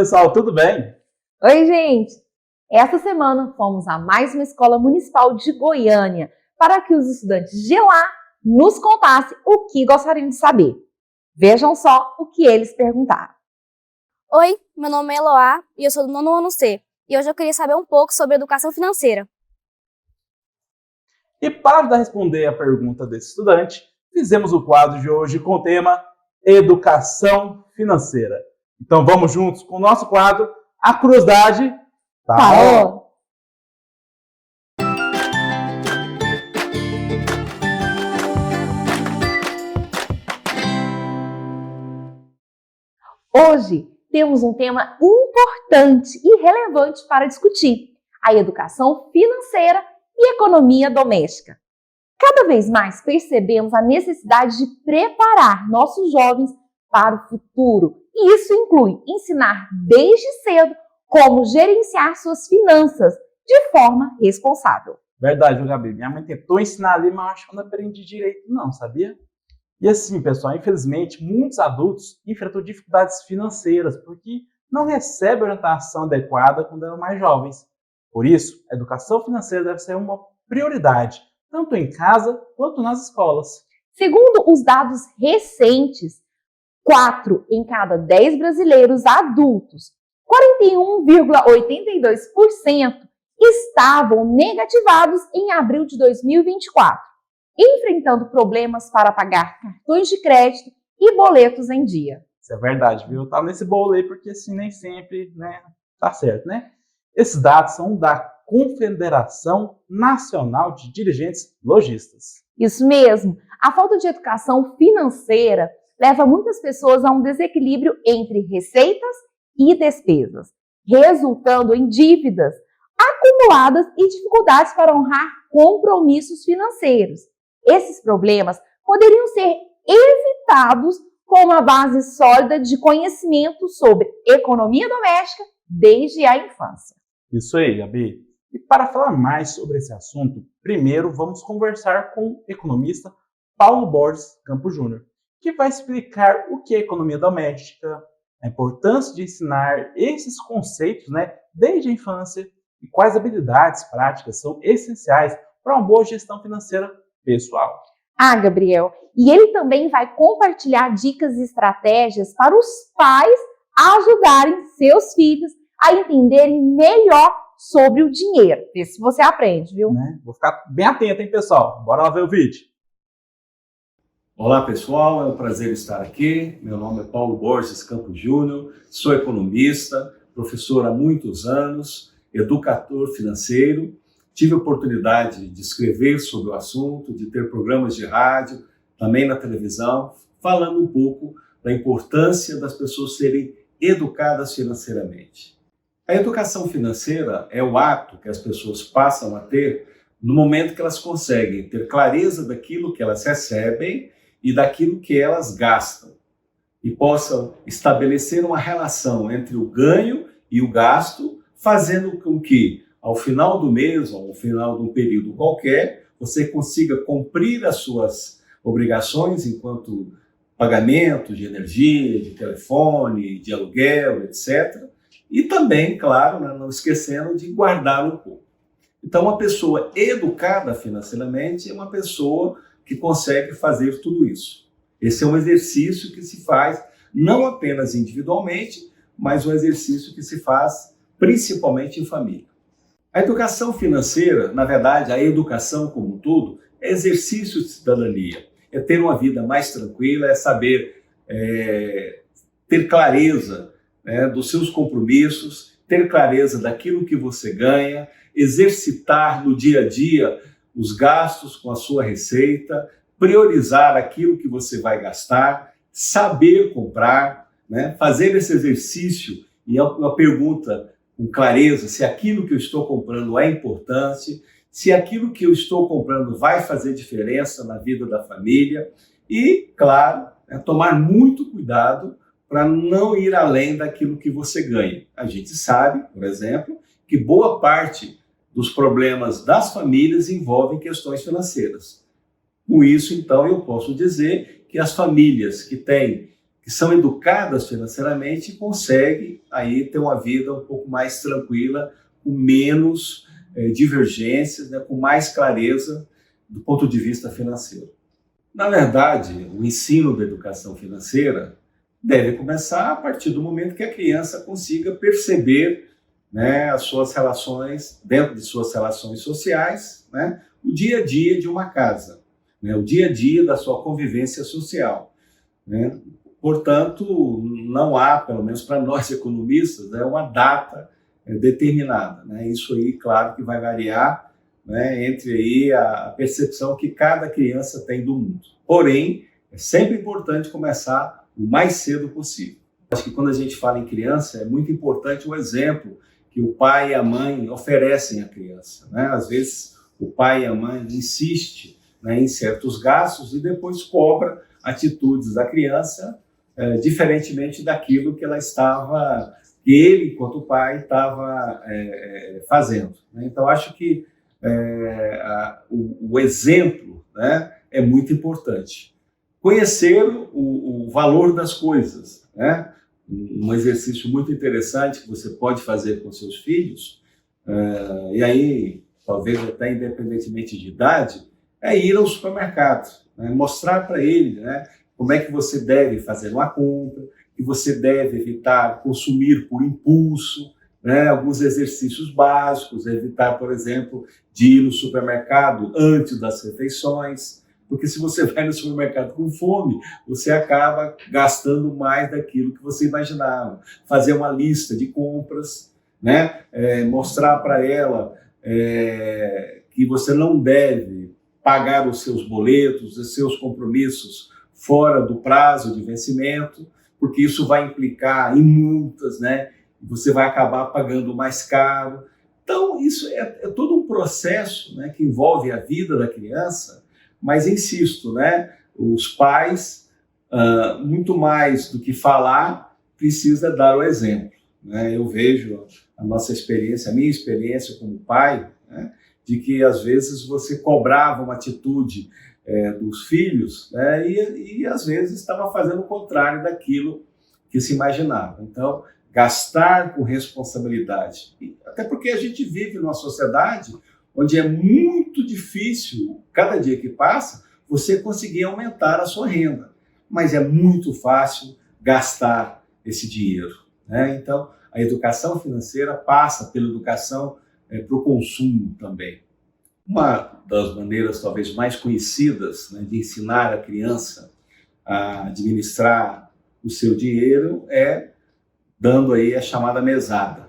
pessoal, tudo bem? Oi, gente! Essa semana fomos a mais uma escola municipal de Goiânia para que os estudantes de lá nos contassem o que gostariam de saber. Vejam só o que eles perguntaram. Oi, meu nome é Eloá e eu sou do 9º ano C. E hoje eu queria saber um pouco sobre educação financeira. E para responder a pergunta desse estudante, fizemos o quadro de hoje com o tema Educação Financeira. Então vamos juntos com o nosso quadro, A Curiosidade Parou! Hoje temos um tema importante e relevante para discutir: a educação financeira e economia doméstica. Cada vez mais percebemos a necessidade de preparar nossos jovens para o futuro, e isso inclui ensinar desde cedo como gerenciar suas finanças de forma responsável. Verdade, Gabi. Minha mãe tentou ensinar ali, mas eu acho que eu não aprendi direito não, sabia? E assim, pessoal, infelizmente, muitos adultos enfrentam dificuldades financeiras porque não recebem orientação adequada quando eram mais jovens. Por isso, a educação financeira deve ser uma prioridade, tanto em casa quanto nas escolas. Segundo os dados recentes, 4 em cada 10 brasileiros adultos, 41,82%, estavam negativados em abril de 2024, enfrentando problemas para pagar cartões de crédito e boletos em dia. Isso é verdade, viu? Tá nesse bolo aí porque assim nem sempre, tá certo, né? Esses dados são da Confederação Nacional de Dirigentes Lojistas. Isso mesmo. A falta de educação financeira leva muitas pessoas a um desequilíbrio entre receitas e despesas, resultando em dívidas acumuladas e dificuldades para honrar compromissos financeiros. Esses problemas poderiam ser evitados com uma base sólida de conhecimento sobre economia doméstica desde a infância. Isso aí, Gabi. E para falar mais sobre esse assunto, primeiro vamos conversar com o economista Paulo Borges Campos Júnior, que vai explicar o que é economia doméstica, a importância de ensinar esses conceitos, desde a infância e quais habilidades práticas são essenciais para uma boa gestão financeira pessoal. Gabriel, e ele também vai compartilhar dicas e estratégias para os pais ajudarem seus filhos a entenderem melhor sobre o dinheiro. Vê se você aprende, viu? Vou ficar bem atento, hein, pessoal? Bora lá ver o vídeo. Olá, pessoal. É um prazer estar aqui. Meu nome é Paulo Borges Campos Júnior, sou economista, professor há muitos anos, educador financeiro. Tive a oportunidade de escrever sobre o assunto, de ter programas de rádio, também na televisão, falando um pouco da importância das pessoas serem educadas financeiramente. A educação financeira é o ato que as pessoas passam a ter no momento que elas conseguem ter clareza daquilo que elas recebem e daquilo que elas gastam, e possam estabelecer uma relação entre o ganho e o gasto, fazendo com que, ao final do mês ou ao final de um período qualquer, você consiga cumprir as suas obrigações enquanto pagamento de energia, de telefone, de aluguel, etc. E também, claro, não esquecendo de guardar um pouco. Então, uma pessoa educada financeiramente é uma pessoa que consegue fazer tudo isso. Esse é um exercício que se faz não apenas individualmente, mas um exercício que se faz principalmente em família. A educação financeira, na verdade, a educação como um todo, é exercício de cidadania. É ter uma vida mais tranquila, é saber ter clareza dos seus compromissos, ter clareza daquilo que você ganha, exercitar no dia a dia os gastos com a sua receita, priorizar aquilo que você vai gastar, saber comprar, fazer esse exercício e uma pergunta com clareza se aquilo que eu estou comprando é importante, se aquilo que eu estou comprando vai fazer diferença na vida da família e, claro, tomar muito cuidado para não ir além daquilo que você ganha. A gente sabe, por exemplo, que boa parte dos problemas das famílias envolvem questões financeiras. Com isso, então, eu posso dizer que as famílias que que são educadas financeiramente conseguem aí ter uma vida um pouco mais tranquila, com menos divergências, né, com mais clareza do ponto de vista financeiro. Na verdade, o ensino da educação financeira deve começar a partir do momento que a criança consiga perceber, né, as suas relações, dentro de suas relações sociais, né, o dia a dia de uma casa, né, o dia a dia da sua convivência social, né? Portanto, não há, pelo menos para nós economistas, né, uma data determinada, né? Isso aí, claro, que vai variar, né, entre aí a percepção que cada criança tem do mundo. Porém, é sempre importante começar o mais cedo possível. Acho que quando a gente fala em criança, é muito importante o exemplo que o pai e a mãe oferecem à criança, né? Às vezes, o pai e a mãe insistem, né, em certos gastos e depois cobra atitudes da criança diferentemente daquilo que que ele, enquanto pai, estava fazendo, né? Então, acho que o exemplo, né, é muito importante. Conhecer o valor das coisas, né? Um exercício muito interessante que você pode fazer com seus filhos, e aí, talvez até independentemente de idade, é ir ao supermercado, né? Mostrar para ele, né, como é que você deve fazer uma compra, que você deve evitar consumir por impulso, né? Alguns exercícios básicos, evitar, por exemplo, de ir no supermercado antes das refeições, porque se você vai no supermercado com fome, você acaba gastando mais daquilo que você imaginava. Fazer uma lista de compras, né? Mostrar para ela que você não deve pagar os seus boletos, os seus compromissos fora do prazo de vencimento, porque isso vai implicar em multas, né? Você vai acabar pagando mais caro. Então, isso é todo um processo, né, que envolve a vida da criança, mas insisto, né, os pais, muito mais do que falar, precisa dar o exemplo, né? Eu vejo a nossa experiência, a minha experiência como pai, né, de que às vezes você cobrava uma atitude dos filhos, né, e às vezes estava fazendo o contrário daquilo que se imaginava. Então, gastar com responsabilidade, até porque a gente vive numa sociedade onde é muito difícil, cada dia que passa, você conseguir aumentar a sua renda, mas é muito fácil gastar esse dinheiro, né? Então, a educação financeira passa pela educação para o consumo também. Uma das maneiras talvez mais conhecidas, né, de ensinar a criança a administrar o seu dinheiro é dando aí a chamada mesada.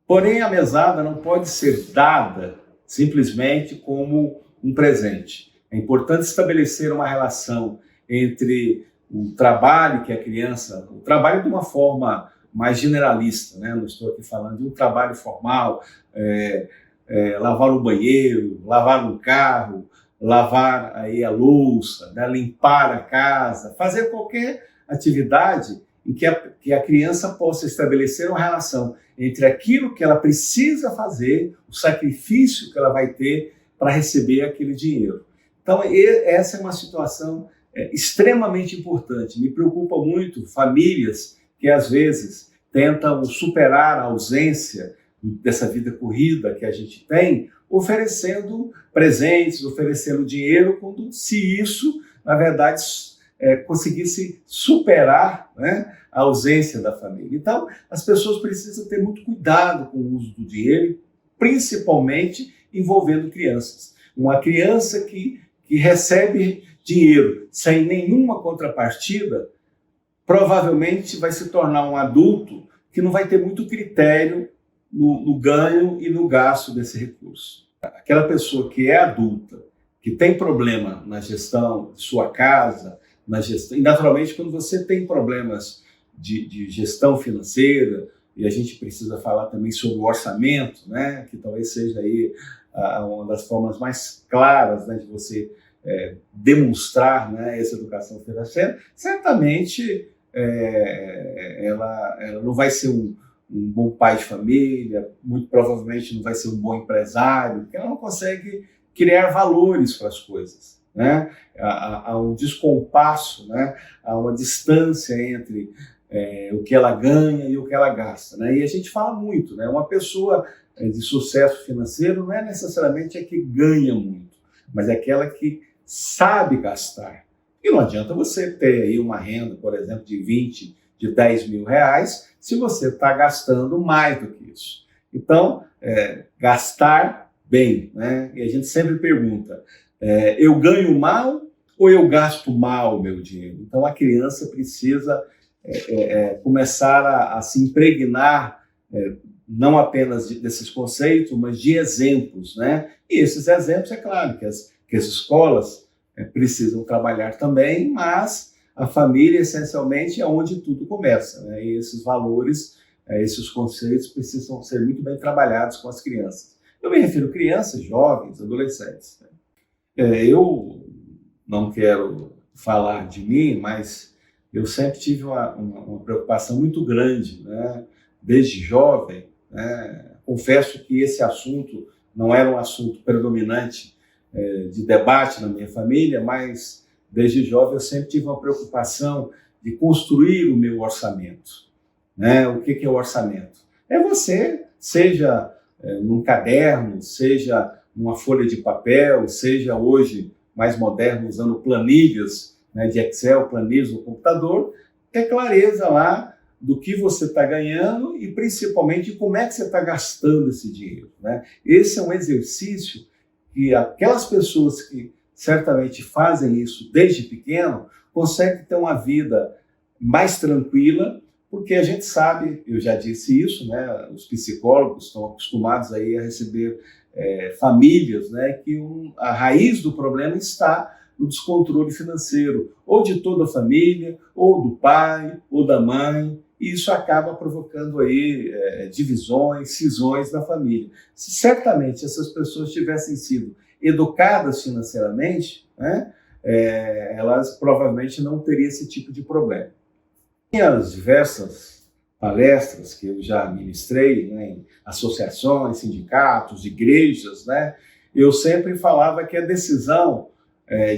Porém, a mesada não pode ser dada simplesmente como um presente. É importante estabelecer uma relação entre o trabalho que a criança, o trabalho de uma forma mais generalista, né? Não estou aqui falando de um trabalho formal, lavar o banheiro, lavar um carro, lavar aí a louça, né? Limpar a casa, fazer qualquer atividade em que a criança possa estabelecer uma relação entre aquilo que ela precisa fazer, o sacrifício que ela vai ter para receber aquele dinheiro. Então, essa é uma situação extremamente importante. Me preocupa muito famílias que, às vezes, tentam superar a ausência dessa vida corrida que a gente tem, oferecendo presentes, oferecendo dinheiro, como se isso, na verdade, conseguisse superar, né, a ausência da família. Então, as pessoas precisam ter muito cuidado com o uso do dinheiro, principalmente envolvendo crianças. Uma criança que recebe dinheiro sem nenhuma contrapartida, provavelmente vai se tornar um adulto que não vai ter muito critério no ganho e no gasto desse recurso. Aquela pessoa que é adulta, que tem problema na gestão de sua casa, na gestão, e naturalmente quando você tem problemas de gestão financeira, e a gente precisa falar também sobre o orçamento, né, que talvez seja aí uma das formas mais claras, né, de você demonstrar, né, essa educação financeira, certamente ela não vai ser um bom pai de família, muito provavelmente não vai ser um bom empresário, porque ela não consegue criar valores para as coisas. né? Há um descompasso, né? Há uma distância entre o que ela ganha e o que ela gasta, né? E a gente fala muito, né? Uma pessoa de sucesso financeiro não é necessariamente a que ganha muito, mas é aquela que sabe gastar. E não adianta você ter aí uma renda, por exemplo, de 20, de 10 mil reais, se você está gastando mais do que isso. Então, gastar bem, né? E a gente sempre pergunta, eu ganho mal ou eu gasto mal o meu dinheiro? Então, a criança precisa começar a se impregnar, não apenas desses conceitos, mas de exemplos, né? E esses exemplos, é claro, que as escolas precisam trabalhar também, mas a família, essencialmente, é onde tudo começa, né? E esses valores, esses conceitos precisam ser muito bem trabalhados com as crianças. Eu me refiro a crianças, jovens, adolescentes, né? Eu não quero falar de mim, mas eu sempre tive uma preocupação muito grande, né? Desde jovem, né? Confesso que esse assunto não era um assunto predominante de debate na minha família, mas desde jovem eu sempre tive uma preocupação de construir o meu orçamento, né? O que é o orçamento? É você, seja num caderno, seja numa folha de papel, seja hoje mais moderno usando planilhas, né, de Excel, planilhas no computador, ter clareza lá do que você está ganhando e principalmente como é que você está gastando esse dinheiro, né? Esse é um exercício que aquelas pessoas que certamente fazem isso desde pequeno conseguem ter uma vida mais tranquila, porque a gente sabe, eu já disse isso, né? Os psicólogos estão acostumados aí a receber famílias, né, que a raiz do problema está no descontrole financeiro, ou de toda a família, ou do pai, ou da mãe, e isso acaba provocando aí divisões, cisões na família. Se certamente essas pessoas tivessem sido educadas financeiramente, né, elas provavelmente não teriam esse tipo de problema. E as diversas palestras que eu já ministrei, né, em associações, sindicatos, igrejas, né, eu sempre falava que a decisão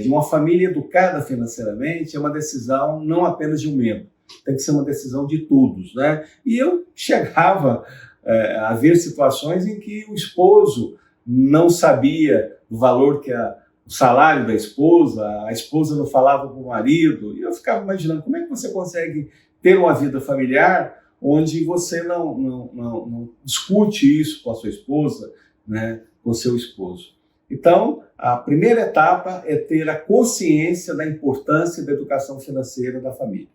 de uma família educada financeiramente é uma decisão não apenas de um membro, tem que ser uma decisão de todos, né? E eu chegava a ver situações em que o esposo não sabia o valor que o salário da esposa, a esposa não falava com o marido, e eu ficava imaginando como é que você consegue ter uma vida familiar onde você não discute isso com a sua esposa, né, com o seu esposo. Então, a primeira etapa é ter a consciência da importância da educação financeira da família.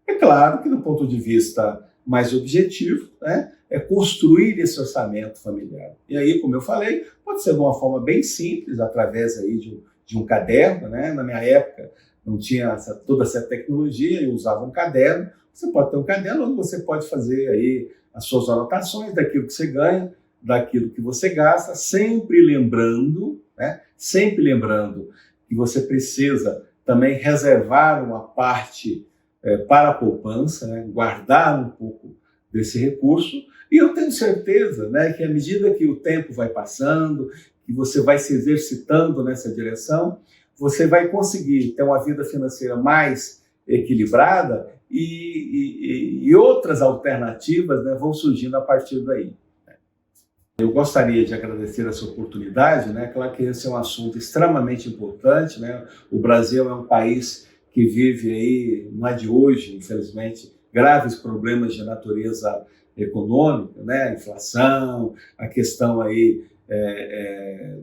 É claro que, do ponto de vista mais objetivo, né, é construir esse orçamento familiar. E aí, como eu falei, pode ser de uma forma bem simples, através aí de um caderno, né? Na minha época não tinha toda essa tecnologia, eu usava um caderno. Você pode ter um caderno onde você pode fazer aí as suas anotações daquilo que você ganha, daquilo que você gasta, sempre lembrando, né? Sempre lembrando que você precisa também reservar uma parte para a poupança, né? Guardar um pouco desse recurso. E eu tenho certeza, né, que à medida que o tempo vai passando, que você vai se exercitando nessa direção, você vai conseguir ter uma vida financeira mais equilibrada e outras alternativas, né, vão surgindo a partir daí. Eu gostaria de agradecer essa oportunidade, né? Claro que esse é um assunto extremamente importante, né? O Brasil é um país que vive aí, não é de hoje, infelizmente, graves problemas de natureza econômica, né? A inflação, a questão aí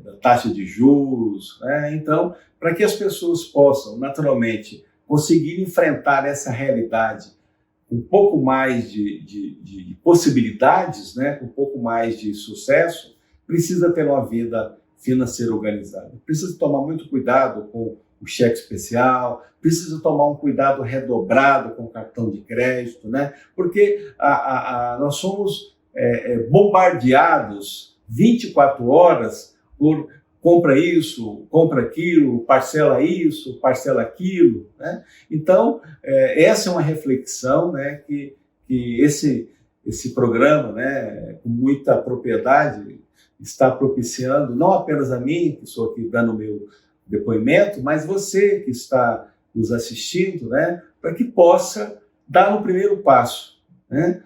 da taxa de juros, né? Então, para que as pessoas possam, naturalmente, conseguir enfrentar essa realidade com um pouco mais de possibilidades, né? Com um pouco mais de sucesso, precisa ter uma vida financeira organizada. Precisa tomar muito cuidado com o cheque especial, precisa tomar um cuidado redobrado com o cartão de crédito, né? Porque nós somos bombardeados 24 horas por compra isso, compra aquilo, parcela isso, parcela aquilo, né? Então, essa é uma reflexão, né, que esse programa, né, com muita propriedade, está propiciando, não apenas a mim, que estou aqui dando depoimento, mas você que está nos assistindo, né, para que possa dar o primeiro passo, né,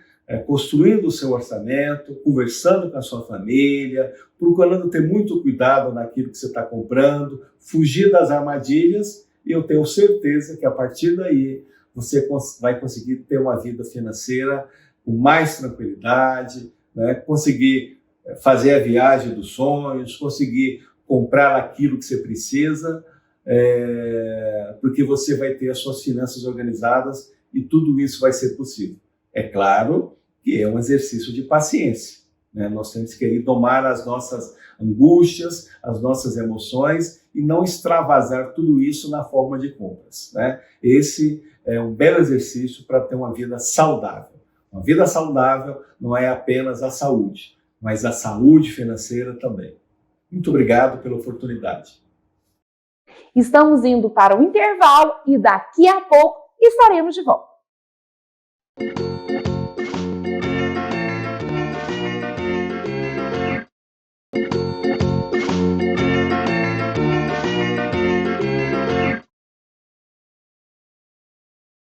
construindo o seu orçamento, conversando com a sua família, procurando ter muito cuidado naquilo que você está comprando, fugir das armadilhas, e eu tenho certeza que a partir daí você vai conseguir ter uma vida financeira com mais tranquilidade, né, conseguir fazer a viagem dos sonhos, conseguir comprar aquilo que você precisa, porque você vai ter as suas finanças organizadas e tudo isso vai ser possível. É claro que é um exercício de paciência, né? Nós temos que ir domar as nossas angústias, as nossas emoções e não extravasar tudo isso na forma de compras, né? Esse é um belo exercício para ter uma vida saudável. Uma vida saudável não é apenas a saúde, mas a saúde financeira também. Muito obrigado pela oportunidade. Estamos indo para o intervalo e daqui a pouco estaremos de volta.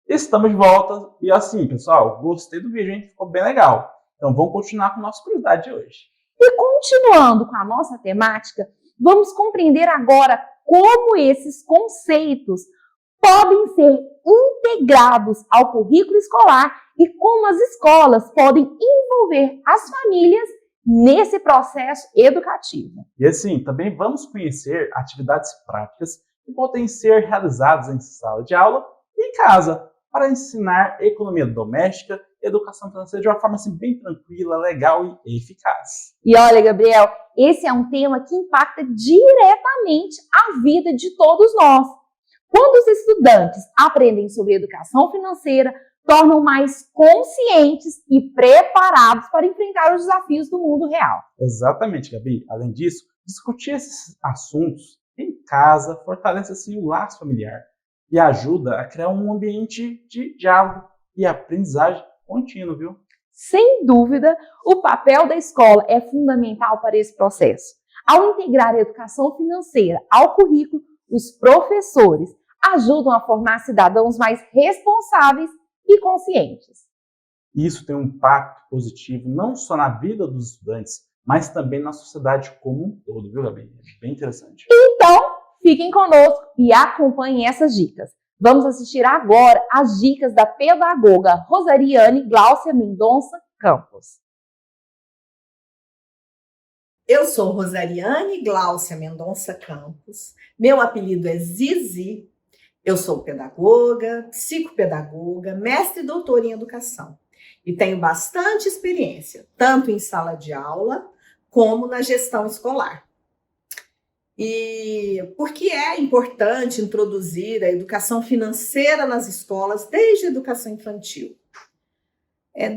Estamos de volta e assim, pessoal, gostei do vídeo, hein? Ficou bem legal. Então vamos continuar com a nossa curiosidade de hoje. E continuando com a nossa temática, vamos compreender agora como esses conceitos podem ser integrados ao currículo escolar e como as escolas podem envolver as famílias nesse processo educativo. E assim, também vamos conhecer atividades práticas que podem ser realizadas em sala de aula e em casa, para ensinar economia doméstica e educação financeira de uma forma assim, bem tranquila, legal e eficaz. E olha, Gabriel, esse é um tema que impacta diretamente a vida de todos nós. Quando os estudantes aprendem sobre educação financeira, tornam mais conscientes e preparados para enfrentar os desafios do mundo real. Exatamente, Gabi. Além disso, discutir esses assuntos em casa fortalece assim, o laço familiar e ajuda a criar um ambiente de diálogo e aprendizagem contínuo, viu? Sem dúvida, o papel da escola é fundamental para esse processo. Ao integrar a educação financeira ao currículo, os professores ajudam a formar cidadãos mais responsáveis e conscientes. Isso tem um impacto positivo não só na vida dos estudantes, mas também na sociedade como um todo, viu, Gabi? É bem interessante. Então, fiquem conosco e acompanhem essas dicas. Vamos assistir agora às dicas da pedagoga Rosariane Gláucia Mendonça Campos. Eu sou Rosariane Gláucia Mendonça Campos. Meu apelido é Zizi. Eu sou pedagoga, psicopedagoga, mestre e doutora em educação. E tenho bastante experiência, tanto em sala de aula como na gestão escolar. E por que é importante introduzir a educação financeira nas escolas desde a educação infantil?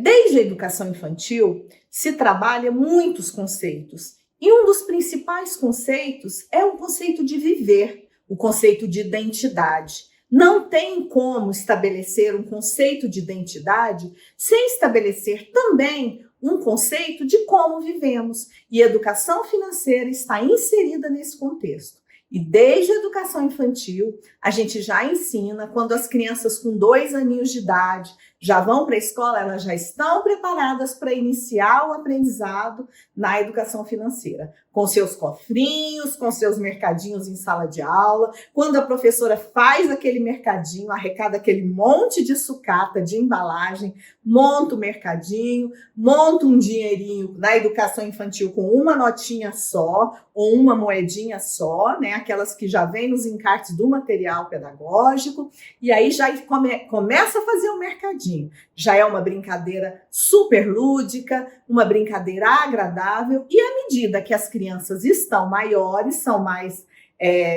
Desde a educação infantil se trabalha muitos conceitos. E um dos principais conceitos é o conceito de viver, o conceito de identidade. Não tem como estabelecer um conceito de identidade sem estabelecer também um conceito de como vivemos. E a educação financeira está inserida nesse contexto. E desde a educação infantil, a gente já ensina, quando as crianças com 2 aninhos de idade já vão para a escola, elas já estão preparadas para iniciar o aprendizado na educação financeira, com seus cofrinhos, com seus mercadinhos em sala de aula. Quando a professora faz aquele mercadinho, arrecada aquele monte de sucata, de embalagem, monta o mercadinho, monta um dinheirinho na educação infantil com uma notinha só, ou uma moedinha só, né? Aquelas que já vêm nos encartes do material pedagógico, e aí já começa a fazer o mercadinho. Já é uma brincadeira super lúdica, uma brincadeira agradável, e à medida que as crianças estão maiores,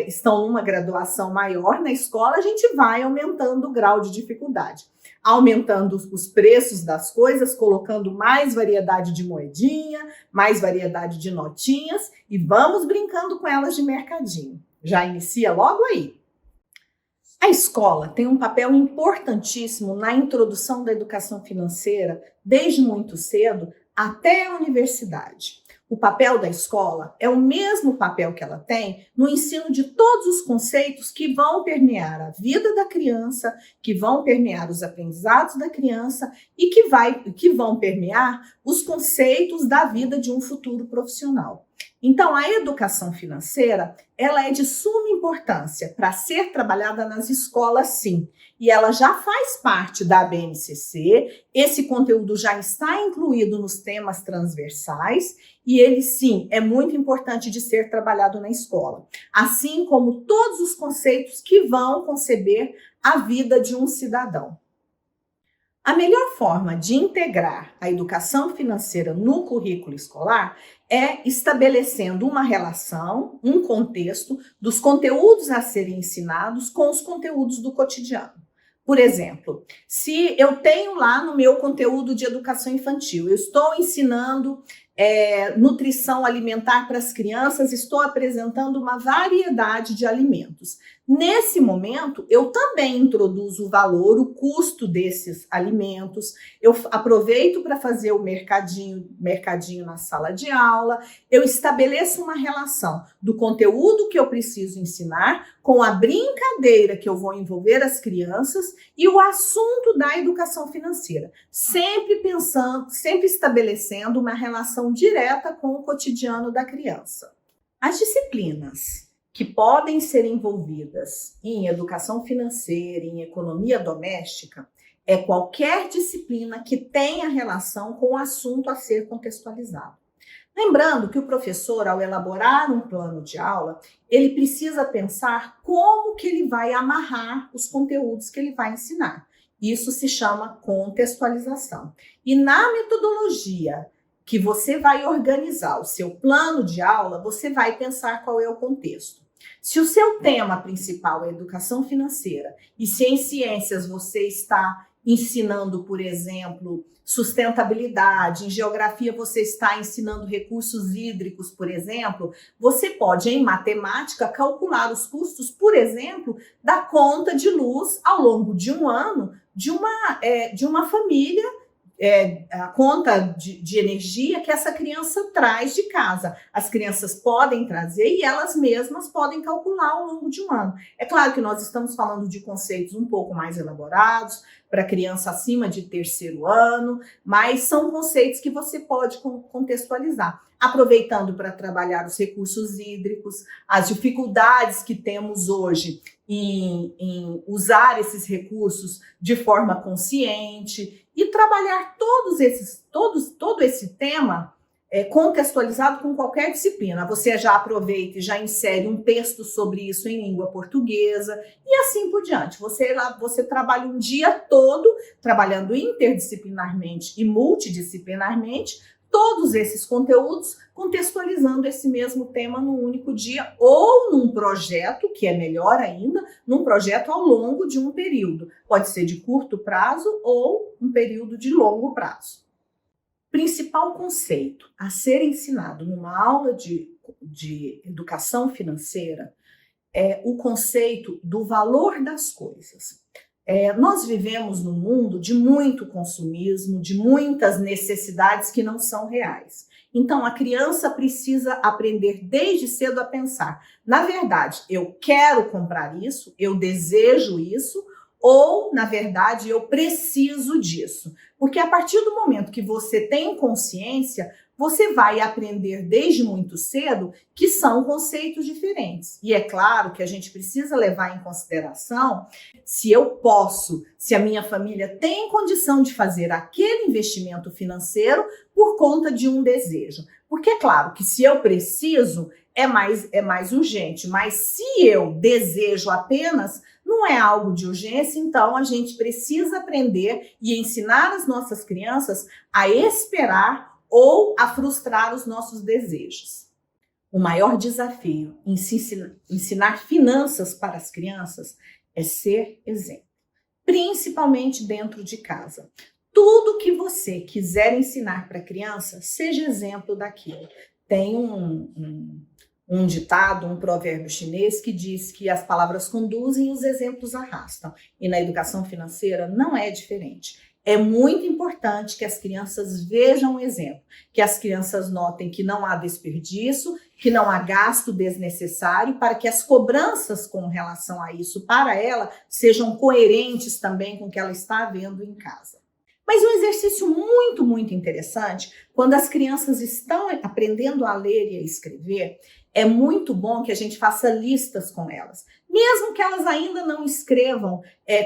estão numa graduação maior na escola, a gente vai aumentando o grau de dificuldade, aumentando os preços das coisas, colocando mais variedade de moedinha, mais variedade de notinhas, e vamos brincando com elas de mercadinho. Já inicia logo aí. A escola tem um papel importantíssimo na introdução da educação financeira desde muito cedo até a universidade. O papel da escola é o mesmo papel que ela tem no ensino de todos os conceitos que vão permear a vida da criança, que vão permear os aprendizados da criança e que vão permear os conceitos da vida de um futuro profissional. Então, a educação financeira, ela é de suma importância para ser trabalhada nas escolas, sim. E ela já faz parte da ABNCC, esse conteúdo já está incluído nos temas transversais e ele, sim, é muito importante de ser trabalhado na escola. Assim como todos os conceitos que vão conceber a vida de um cidadão. A melhor forma de integrar a educação financeira no currículo escolar é estabelecendo uma relação, um contexto dos conteúdos a serem ensinados com os conteúdos do cotidiano. Por exemplo, se eu tenho lá no meu conteúdo de educação infantil, eu estou ensinando nutrição alimentar para as crianças, estou apresentando uma variedade de alimentos. Nesse momento, eu também introduzo o valor, o custo desses alimentos, eu aproveito para fazer o mercadinho na sala de aula, eu estabeleço uma relação do conteúdo que eu preciso ensinar com a brincadeira que eu vou envolver as crianças e o assunto da educação financeira, sempre pensando, sempre estabelecendo uma relação direta com o cotidiano da criança. As disciplinas que podem ser envolvidas em educação financeira, em economia doméstica, é qualquer disciplina que tenha relação com o assunto a ser contextualizado. Lembrando que o professor, ao elaborar um plano de aula, ele precisa pensar como que ele vai amarrar os conteúdos que ele vai ensinar. Isso se chama contextualização. E na metodologia que você vai organizar o seu plano de aula, você vai pensar qual é o contexto. Se o seu tema principal é educação financeira e se em ciências você está ensinando, por exemplo, sustentabilidade, em geografia você está ensinando recursos hídricos, por exemplo, você pode, em matemática, calcular os custos, por exemplo, da conta de luz ao longo de um ano de uma família, a conta de energia que essa criança traz de casa. As crianças podem trazer e elas mesmas podem calcular ao longo de um ano. É claro que nós estamos falando de conceitos um pouco mais elaborados, para criança acima de 3º ano, mas são conceitos que você pode contextualizar, aproveitando para trabalhar os recursos hídricos, as dificuldades que temos hoje em usar esses recursos de forma consciente e trabalhar todo esse tema contextualizado com qualquer disciplina. Você já aproveita e já insere um texto sobre isso em língua portuguesa e assim por diante. Você trabalha um dia todo trabalhando interdisciplinarmente e multidisciplinarmente todos esses conteúdos, contextualizando esse mesmo tema num único dia ou num projeto, que é melhor ainda, num projeto ao longo de um período. Pode ser de curto prazo ou um período de longo prazo. Principal conceito a ser ensinado numa aula de educação financeira é o conceito do valor das coisas. Nós vivemos num mundo de muito consumismo, de muitas necessidades que não são reais. Então, a criança precisa aprender desde cedo a pensar, na verdade, eu quero comprar isso, eu desejo isso, ou, na verdade, eu preciso disso. Porque a partir do momento que você tem consciência, você vai aprender desde muito cedo que são conceitos diferentes. E é claro que a gente precisa levar em consideração se eu posso, se a minha família tem condição de fazer aquele investimento financeiro por conta de um desejo. Porque é claro que se eu preciso, é mais urgente. Mas se eu desejo apenas, não é algo de urgência, então a gente precisa aprender e ensinar as nossas crianças a esperar ou a frustrar os nossos desejos. O maior desafio em ensinar finanças para as crianças é ser exemplo, principalmente dentro de casa. Tudo que você quiser ensinar para a criança, seja exemplo daquilo. Tem um ditado, um provérbio chinês que diz que as palavras conduzem e os exemplos arrastam. E na educação financeira não é diferente. é muito importante que as crianças vejam o exemplo, que as crianças notem que não há desperdício, que não há gasto desnecessário, para que as cobranças com relação a isso para ela sejam coerentes também com o que ela está vendo em casa. Mas um exercício muito, muito interessante, quando as crianças estão aprendendo a ler e a escrever, é muito bom que a gente faça listas com elas. Mesmo que elas ainda não escrevam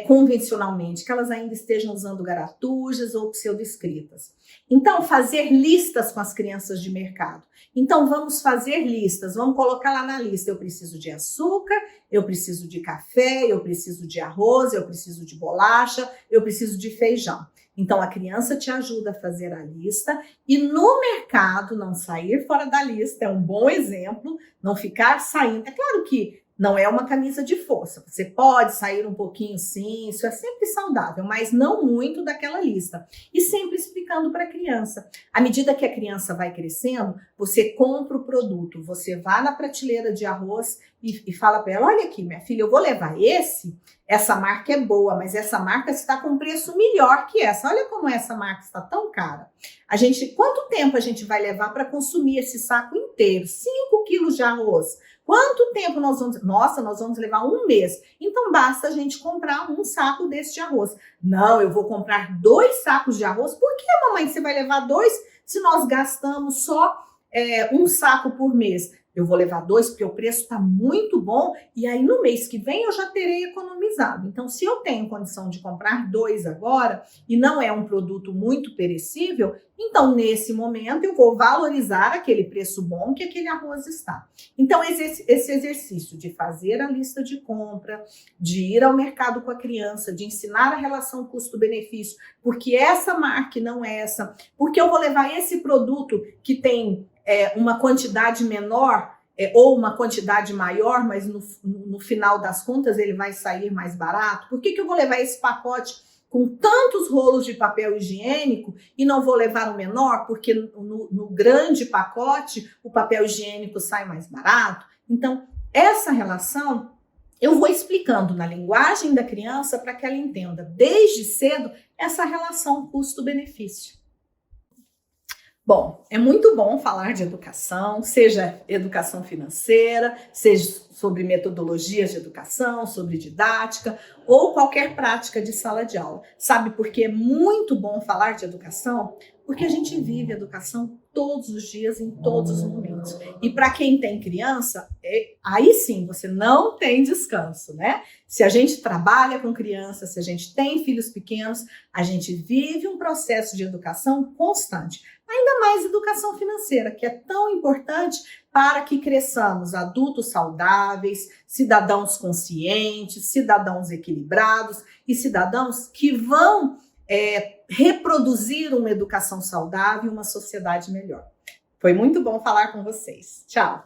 convencionalmente, que elas ainda estejam usando garatujas ou pseudoescritas. Então, fazer listas com as crianças de mercado. Então, vamos fazer listas, vamos colocar lá na lista, eu preciso de açúcar, eu preciso de café, eu preciso de arroz, eu preciso de bolacha, eu preciso de feijão. Então, a criança te ajuda a fazer a lista e no mercado não sair fora da lista, é um bom exemplo, não ficar saindo. É claro que não é uma camisa de força, você pode sair um pouquinho sim, isso é sempre saudável, mas não muito daquela lista. E sempre explicando para a criança. À medida que a criança vai crescendo, você compra o produto, você vai na prateleira de arroz e fala para ela, olha aqui, minha filha, eu vou levar essa marca é boa, mas essa marca está com preço melhor que essa. Olha como essa marca está tão cara. Quanto tempo a gente vai levar para consumir esse saco inteiro? 5 quilos de arroz. Quanto tempo nós vamos... Nossa, nós vamos levar 1 mês. Então, basta a gente comprar um saco desse de arroz. Não, eu vou comprar 2 sacos de arroz. Por que, mamãe, você vai levar 2 se nós gastamos só um saco por mês? Eu vou levar 2 porque o preço está muito bom e aí no mês que vem eu já terei economizado. Então, se eu tenho condição de comprar 2 agora e não é um produto muito perecível, então nesse momento eu vou valorizar aquele preço bom que aquele arroz está. Então, esse exercício de fazer a lista de compra, de ir ao mercado com a criança, de ensinar a relação custo-benefício, porque essa marca e não essa, porque eu vou levar esse produto que tem uma quantidade menor ou uma quantidade maior, mas no final das contas ele vai sair mais barato? Por que eu vou levar esse pacote com tantos rolos de papel higiênico e não vou levar o menor? Porque no grande pacote o papel higiênico sai mais barato? Então, essa relação eu vou explicando na linguagem da criança para que ela entenda desde cedo essa relação custo-benefício. Bom, é muito bom falar de educação, seja educação financeira, seja sobre metodologias de educação, sobre didática ou qualquer prática de sala de aula. Sabe por que é muito bom falar de educação? Porque a gente vive educação todos os dias, em todos os momentos. E para quem tem criança, aí sim, você não tem descanso, né? Se a gente trabalha com criança, se a gente tem filhos pequenos, a gente vive um processo de educação constante. Ainda mais educação financeira, que é tão importante para que cresçamos adultos saudáveis, cidadãos conscientes, cidadãos equilibrados e cidadãos que vão reproduzir uma educação saudável e uma sociedade melhor. Foi muito bom falar com vocês. Tchau!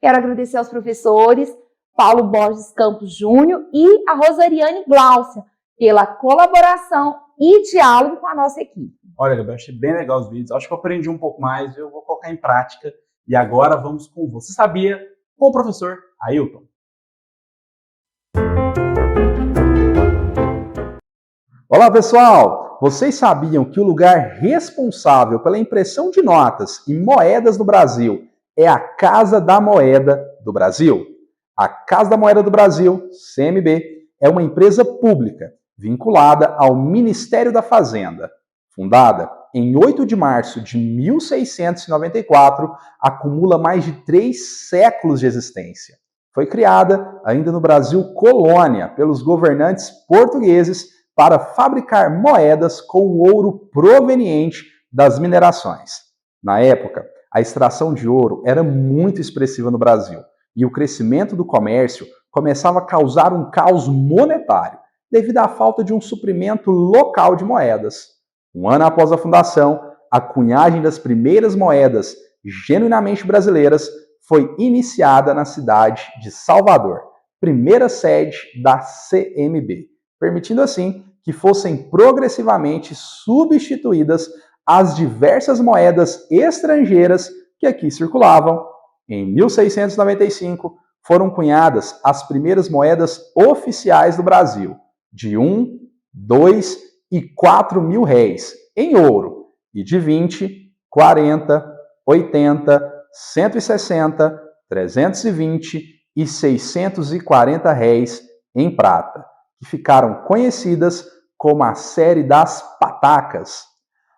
Quero agradecer aos professores Paulo Borges Campos Júnior e a Rosariane Glaucia pela colaboração e diálogo com a nossa equipe. Olha, Gabriel, achei bem legal os vídeos. Acho que eu aprendi um pouco mais, eu vou colocar em prática. E agora vamos com Você Sabia? Com o professor Ailton. Olá, pessoal! Vocês sabiam que o lugar responsável pela impressão de notas e moedas no Brasil é a Casa da Moeda do Brasil? A Casa da Moeda do Brasil, CMB, é uma empresa pública vinculada ao Ministério da Fazenda. Fundada em 8 de março de 1694, acumula mais de 3 séculos de existência. Foi criada ainda no Brasil colônia pelos governantes portugueses para fabricar moedas com ouro proveniente das minerações. Na época, a extração de ouro era muito expressiva no Brasil e o crescimento do comércio começava a causar um caos monetário devido à falta de um suprimento local de moedas. Um ano após a fundação, a cunhagem das primeiras moedas genuinamente brasileiras foi iniciada na cidade de Salvador, primeira sede da CMB, permitindo assim que fossem progressivamente substituídas as diversas moedas estrangeiras que aqui circulavam. Em 1695, foram cunhadas as primeiras moedas oficiais do Brasil, de 1, 2 e 4 mil réis em ouro e de 20, 40, 80, 160, 320 e 640 réis em prata, que ficaram conhecidas como a série das patacas.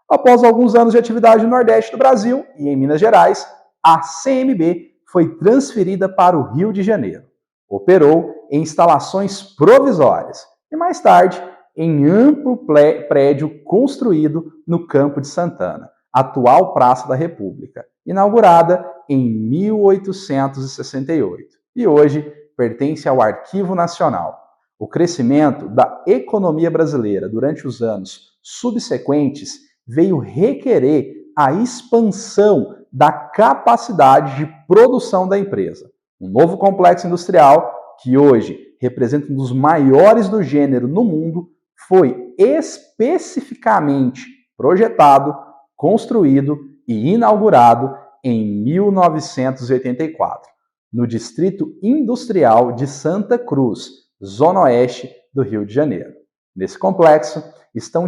Após alguns anos de atividade no Nordeste do Brasil e em Minas Gerais, a CMB foi transferida para o Rio de Janeiro. Operou em instalações provisórias e, mais tarde, em amplo prédio construído no Campo de Santana, atual Praça da República, inaugurada em 1868 e hoje pertence ao Arquivo Nacional. O crescimento da economia brasileira durante os anos subsequentes veio requerer a expansão da capacidade de produção da empresa. Um novo complexo industrial, que hoje representa um dos maiores do gênero no mundo, foi especificamente projetado, construído e inaugurado em 1984, no Distrito Industrial de Santa Cruz, zona oeste do Rio de Janeiro. Nesse complexo estão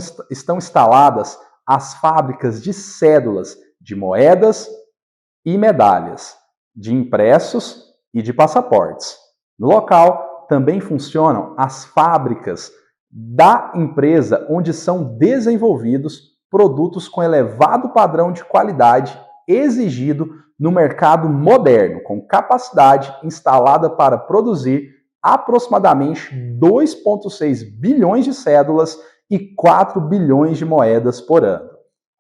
instaladas as fábricas de cédulas, de moedas e medalhas, de impressos e de passaportes. No local também funcionam as fábricas da empresa, onde são desenvolvidos produtos com elevado padrão de qualidade exigido no mercado moderno, com capacidade instalada para produzir aproximadamente 2,6 bilhões de cédulas e 4 bilhões de moedas por ano,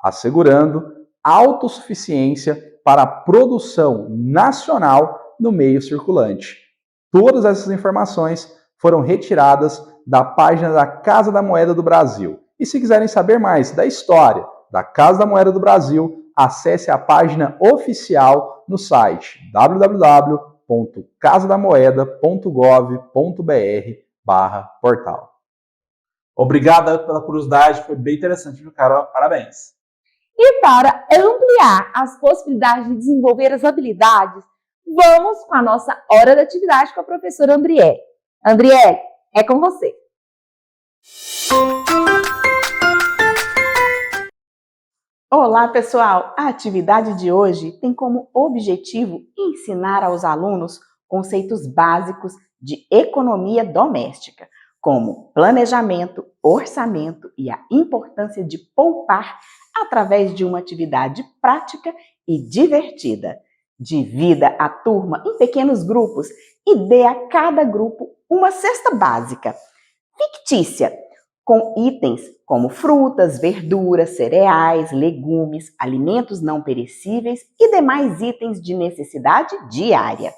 assegurando autossuficiência para a produção nacional no meio circulante. Todas essas informações foram retiradas da página da Casa da Moeda do Brasil. E se quiserem saber mais da história da Casa da Moeda do Brasil, acesse a página oficial no site www.casadamoeda.gov.br/portal. Obrigado pela curiosidade, foi bem interessante, viu, Carol? Parabéns. E para ampliar as possibilidades de desenvolver as habilidades, vamos com a nossa hora da atividade com a professora Ambrielle. Ambrielle, é com você. Olá, pessoal! A atividade de hoje tem como objetivo ensinar aos alunos conceitos básicos de economia doméstica, como planejamento, orçamento e a importância de poupar através de uma atividade prática e divertida. Divida a turma em pequenos grupos e dê a cada grupo uma cesta básica, fictícia, com itens como frutas, verduras, cereais, legumes, alimentos não perecíveis e demais itens de necessidade diária.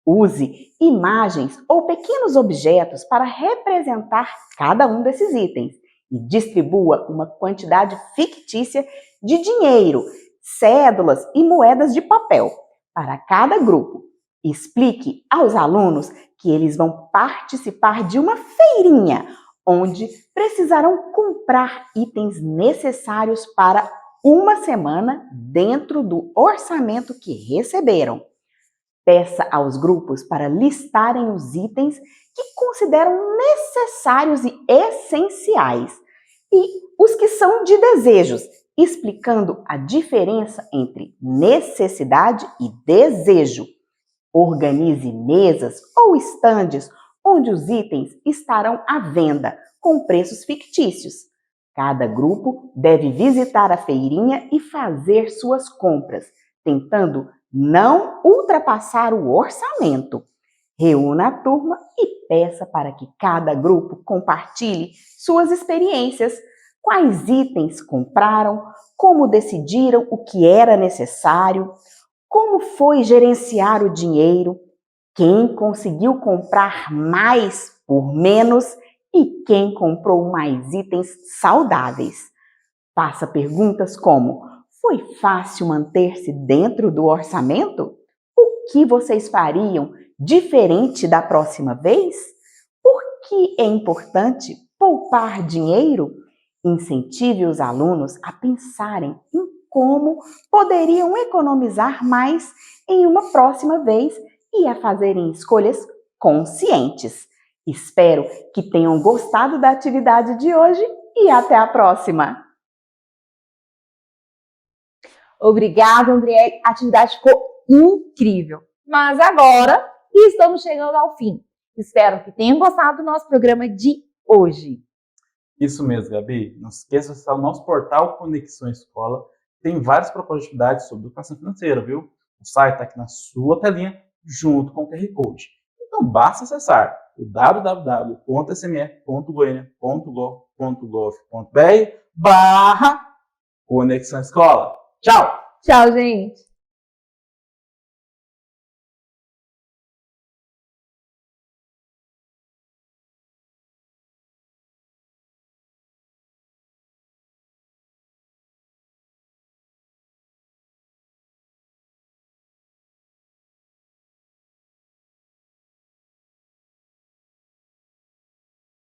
Use imagens ou pequenos objetos para representar cada um desses itens e distribua uma quantidade fictícia de dinheiro, cédulas e moedas de papel para cada grupo. Explique aos alunos que eles vão participar de uma feirinha, onde precisarão comprar itens necessários para uma semana dentro do orçamento que receberam. Peça aos grupos para listarem os itens que consideram necessários e essenciais e os que são de desejos, explicando a diferença entre necessidade e desejo. Organize mesas ou estandes onde os itens estarão à venda, com preços fictícios. Cada grupo deve visitar a feirinha e fazer suas compras, tentando não ultrapassar o orçamento. Reúna a turma e peça para que cada grupo compartilhe suas experiências, quais itens compraram, como decidiram o que era necessário, como foi gerenciar o dinheiro, quem conseguiu comprar mais por menos e quem comprou mais itens saudáveis. Faça perguntas como: foi fácil manter-se dentro do orçamento? O que vocês fariam diferente da próxima vez? Por que é importante poupar dinheiro? Incentive os alunos a pensarem em como poderiam economizar mais em uma próxima vez e a fazerem escolhas conscientes. Espero que tenham gostado da atividade de hoje e até a próxima! Obrigada, Andriele. A atividade ficou incrível. Mas agora estamos chegando ao fim. Espero que tenham gostado do nosso programa de hoje. Isso mesmo, Gabi. Não se esqueça de acessar o nosso portal Conexão Escola. Tem várias propostas de atividades sobre educação financeira, viu? O site está aqui na sua telinha, junto com o QR Code. Então, basta acessar o www.sme.goiania.gov.br/Conexão Escola. Tchau! Tchau, gente!